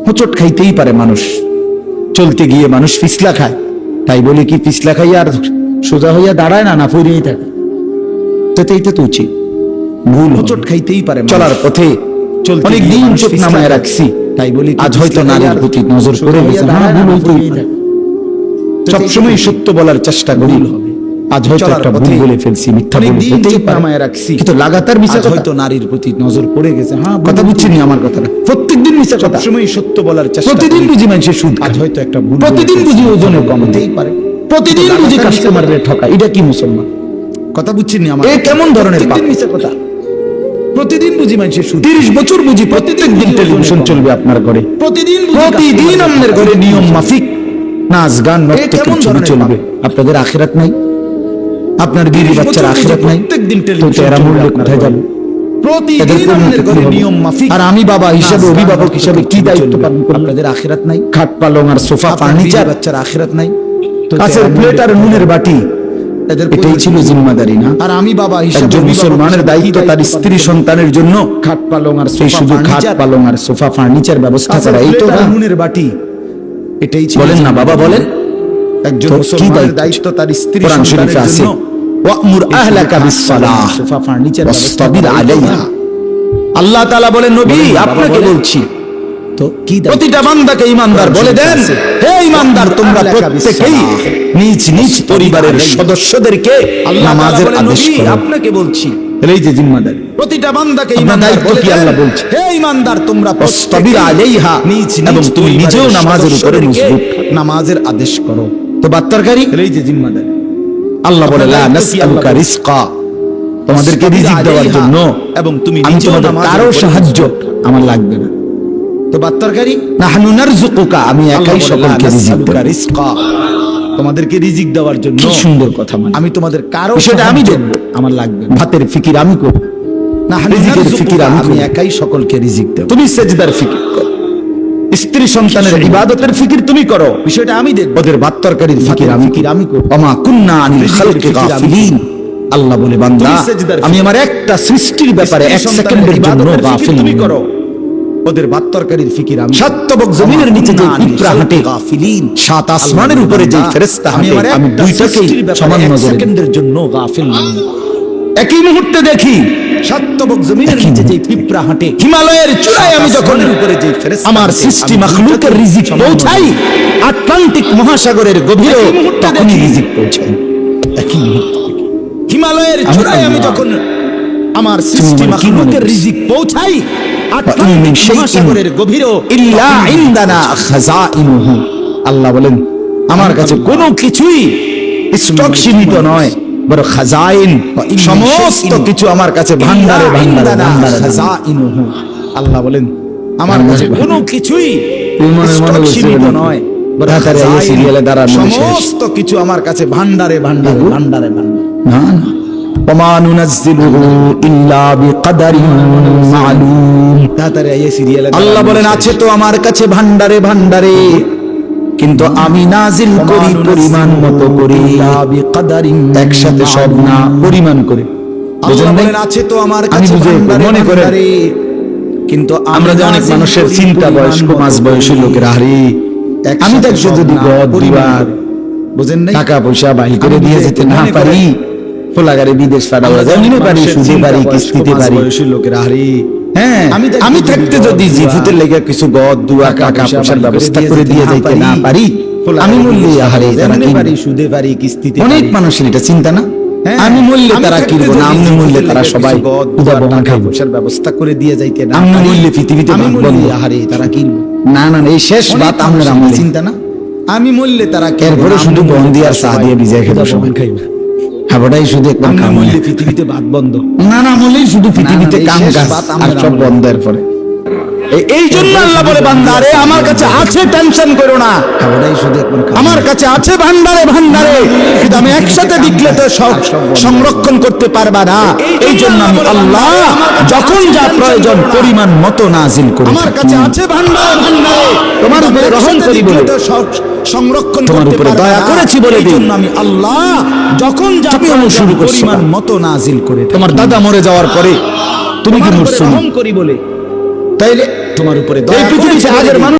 হোঁচট খাইতেই পারে মানুষ, চলতে গিয়ে মানুষ পিছলা খায়, তাই বলে কি পিছলা খাইয়া আর সোজা হইয়া দাঁড়ায় না, না পড়েই থাকে? এইটা তো উচিত। ভুল হোঁচট খাইতেই পারে, চলার পথে অনেক দিন চোখ নামায় রাখছি, তাই বলি আজ হয়তো নারীর প্রতি নজর পড়ে গেছে, সবসময় সত্য বলার চেষ্টা করি, আজ হয়তো একটা ভুল বলে ফেলছি, মিথ্যা বলতেই নামায় রাখছি, কিন্তু লাগাতার মিছা হয়তো নারীর প্রতি নজর পড়ে গেছে। হ্যাঁ, কথা বুঝছিনি আমার কথাটা? প্রত্যেকদিন মিছা কথা, সবসময় সত্য বলার চেষ্টা, প্রতিদিন বুঝি মানুষের সুদ, আজ হয়তো একটা ভুল, প্রতিদিন বুঝি ওজনে কমতেই পারে, প্রতিদিন বুঝি কাস্টমারের ঠকা, এটা কি মুসলমান? কথা বুঝছিনি আমার? এ কেমন ধরনের মিছা কথা? প্রতিদিন বুঝি মানুষের সুদ, 30 বছর বুঝি প্রত্যেক দিন টেলিভিশন চলবে আপনার ঘরে, প্রতিদিন আপনার ঘরে নিয়ম মাফিক নাচ গান কেমন ধরনের চলবে? আপনাদের আখিরাত নাই? আপনার বিবি বাচ্চার আখিরাত নাই? প্রত্যেকদিন টেলিভিশন কোথায় যাবে? প্রতিদিন আপনাদের ঘরে নিয়ম মাফিক, আর আমি বাবা হিসেবে, অভিভাবক হিসেবে কি দায়িত্ব পালন করব? আপনাদের আখিরাত নাই? খাট পালং আর সোফা ফার্নিচার, বাচ্চার আখিরাত নাই? কাঁচের প্লেট আর নুনের বাটি, এটাই ছিল জিম্মাদারি না? আর আমি বাবা হিসেবে, একজন মুসলমানের দায়িত্ব তার স্ত্রী সন্তানের জন্য খাট পালং আর শুধু খাট পালং আর সোফা ফার্নিচার ব্যবস্থা করা, এই তো নুনের বাটি, এটাই ছিল। বলেন না বাবা, বলেন। একজন মুসলমানের দায়িত্ব তার স্ত্রী সন্তানের জন্য ওয়া'মুর আহলাকা বিস-সালাহ, সোফা ফার্নিচার ওয়াসতাবির আলাইহা। আল্লাহ তাআলা বলেন, নবী আপনাকে বলছি, তো কি প্রতিটা বান্দাকে ঈমানদার বলে দেন, হে ঈমানদার, তোমরা প্রত্যেকেই নিজ নিজ পরিবারের সদস্যদেরকে নামাজের আদেশ করো। আপনাকে বলছি, এই যে জিম্মাদারি, প্রতিটা বান্দাকে ঈমানদার বলে দেন, আল্লাহ বলছে, হে ঈমানদার, তোমরা ওয়াসতাবির আলাইহা, নিজ এবং তুমি নিজেও নামাজের উপরে মজবুত, নামাজের আদেশ করো। তো বাত্তারকারী, এই যে জিম্মাদারি, আল্লাহ বলে, লা নাসআলুকা রিজকা, তোমাদেরকে রিজিক দেওয়ার জন্য এবং তুমি নিজেও কারো সাহায্য আমার লাগবে না। তো বাত্তারকারী, নাহনু নারযুকুকা, আমি একাই সকলকে রিজিক দেব, রিজকা, তোমাদেরকে রিজিক দেওয়ার জন্য। কি সুন্দর কথা, মানে আমি তোমাদের কারো, সেটা আমি দেব, আমার লাগবে না। ভাতের ফিকির আমি করব, নাহনু রিজিকের ফিকির আমি একাই সকলকে রিজিক দেব। তুমি সেজদার ফিকির করো, স্ত্রী সন্তানের ইবাদতের ফিকির তুমি করো, বিষয়টা আমি দেখব। ওদের ভাত তরকারির ফিকির আমি করব। ওমা কুন্না আনিল খালকি গাফিলিন, আল্লাহ বলে, বান্দা আমি আমার একটা সৃষ্টির ব্যাপারে 1 সেকেন্ডের জন্য গাফিল তুমি করো। ওদের ভাত তরকারির ফিকির আমি, সাতবক জমিনের নিচে যে পিঁপড়া হাঁটে গাফিলিন, 7 আসমানের উপরে যে ফেরেশতা হাঁটে, আমি দুইটাকেই সমান নজরে 1 সেকেন্ডের জন্য গাফিল নই। একই মুহূর্তে দেখি সাতবক জমিনের নিচে যে পিঁপড়া হাঁটে, হিমালয়ের চূড়ায় আমি যখন উপরে যে ফেরেশতা আমার সৃষ্টি মাখলুকের রিজিক পৌঁছাই, আটলান্টিক মহাসাগরের গভীরে তখনই রিজিক পৌঁছায়। একই মুহূর্তে হিমালয়ের চূড়ায় আমি যখন আমার সৃষ্টি মাখলুকের রিজিক পৌঁছাই, আটলান্টিক মহাসাগরের গভীরে ইল্লা ইনদানা খাযাইনুহু, আল্লাহ বলেন আমার কাছে কোনো কিছুই স্টক সীমিত নয়, বড় খাজাইন, সমস্ত কিছু আমার কাছে ভান্ডারে ভান্ডারে খাজাইনুহু। আল্লাহ বলেন আমার কাছে কোনো কিছুই স্টক সীমিত নয়, বড় সিরিয়ালে দাঁড়ানো, সমস্ত কিছু আমার কাছে ভান্ডারে ভান্ডারে ভান্ডারে ভান্ডারে। না না, ওমা নুনাজ্জিলুহু ইল্লা বিকদারিন মালুম, তাড়াতাড়ি এই সিরিয়ালে আল্লাহ বলেন আছে তো আমার কাছে ভান্ডারে ভান্ডারে, কিন্তু আমি নাজিল করি পরিমাণ মতো করি, একসাথে সব না, পরিমাণ করে। আল্লাহ বলেন আছে তো আমার কাছে মনে করে, কিন্তু আমরা যে অনেক মানুষের চিন্তা বয়স্ক মাঝ বয়সী লোকের, আরে আমি দেখছো যদি পরিবার বুঝেন না, টাকা পয়সা বাহির করে দিয়ে যেতে না পারি, ফোলাগারে বিদেশ পাঠাবো, জানিনে পারি, সুদে পারি, কিস্তিতে পারি, বয়সী লোকের, আরে হ্যাঁ আমি থাকতে যদি জিফুতের লেগে কিছু গদ দুয়া টাকা পয়সার ব্যবস্থা করে দিয়ে যাইতে না পারি, আমি বললি আহারে তারা কি পারি, সুদে পারি, কিস্তিতে। অনেক মানুষের এটা চিন্তা না, আমি বললে তারা কিনবো না, আমি বললে তারা সবাই উদা বোমা খাইবো, পয়সার ব্যবস্থা করে দিয়ে যাইতে না, আমি বললে পৃথিবীতে বললি আহারে তারা কিনবো না। না এই শেষ বাত আমরা আমলে চিন্তা না, আমি বললে তারা এরপরে শুধু বন্দি আর চা দিয়ে ভিজাই খেতে সবাই খাইবো, খাবারটাই শুধু একদম কাম, বললে পৃথিবীতে ভাত বন্ধ, না না বললেই শুধু পৃথিবীতে কাম কাজ আর সব বন্ধের পরে। এই জন্য আল্লাহ বলে, বান্দা রে আমার কাছে আছে, টেনশন করো না, খাবারটাই শুধু একদম আমার কাছে আছে ভান্ডারে ভান্ডারে, কিন্তু আমি একসাথে দিলে তো সব সংরক্ষণ করতে পারবা না। এই জন্য আমি আল্লাহ যখন যা প্রয়োজন পরিমাণ মতো নাজিল করি, আমার কাছে আছে ভান্ডারে ভান্ডারে, তোমার উপরে রহম করি বলে তো সব সংরক্ষণ তোমার উপরে দয়া করেছি বলে, এই জন্য আমি আল্লাহ যখন যা শুরু পরিমাণ মতো নাজিল করে। তোমার দাদা মরে যাওয়ার পরে তুমি কি রহম করি বলে, তাইলে তোমার উপরে দয়া করেছি, আগের মানুষ